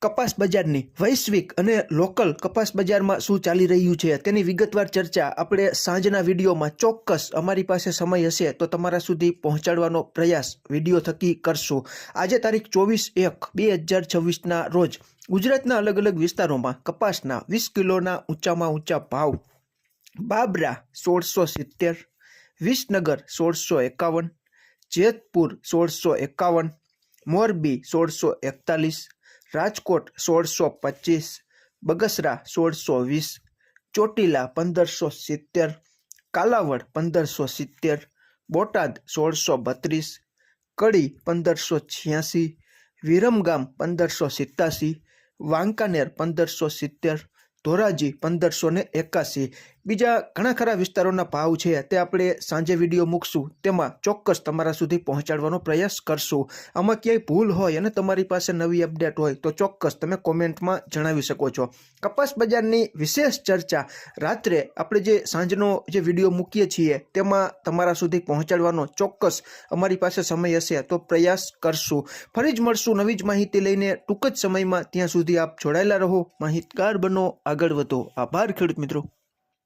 કપાસ બજારની વૈશ્વિક અને લોકલ કપાસ બજારમાં શું ચાલી રહ્યું છે તેની વિગતવાર ચર્ચા આપણે સાંજના વિડીયોમાં ચોક્કસ અમારી પાસે સમય હશે તો તમારા સુધી પહોંચાડવાનો પ્રયાસ વિડીયો થકી કરશું। આજે તારીખ 24/1/2026ના રોજ ગુજરાતના અલગ અલગ વિસ્તારોમાં કપાસના 20 કિલોના ઊંચામાં ઊંચા ભાવ। બાબરા 1670, વિસનગર 1651, જેતપુર 1651, મોરબી 1641, રાજકોટ 1625, બગસરા 1620, ચોટીલા 1570, કાલાવડ 1570, બોટાદ 1632, કડી 1586, વિરમગામ 1587, વાંકાનેર 1570, ધોરાજી 1581। બીજા ઘણા ખરા વિસ્તારોના ભાવ છે તે આપણે સાંજે વિડીયો મૂકશું, તેમાં ચોક્કસ તમારા સુધી પહોંચાડવાનો પ્રયાસ કરશું। આમાં ક્યાંય ભૂલ હોય અને તમારી પાસે નવી અપડેટ હોય તો ચોક્કસ તમે કોમેન્ટમાં જણાવી શકો છો। કપાસ બજારની વિશેષ ચર્ચા રાત્રે આપણે જે સાંજનો જે વિડીયો મૂકીએ છીએ તેમાં તમારા સુધી પહોંચાડવાનો ચોક્કસ અમારી પાસે સમય હશે તો પ્રયાસ કરશું। ફરી જ મળશું નવી જ માહિતી લઈને ટૂંક જ સમયમાં। ત્યાં સુધી આપ જોડાયેલા રહો, માહિતગાર બનો, આગળ વધો। આભાર ખેડૂત મિત્રો।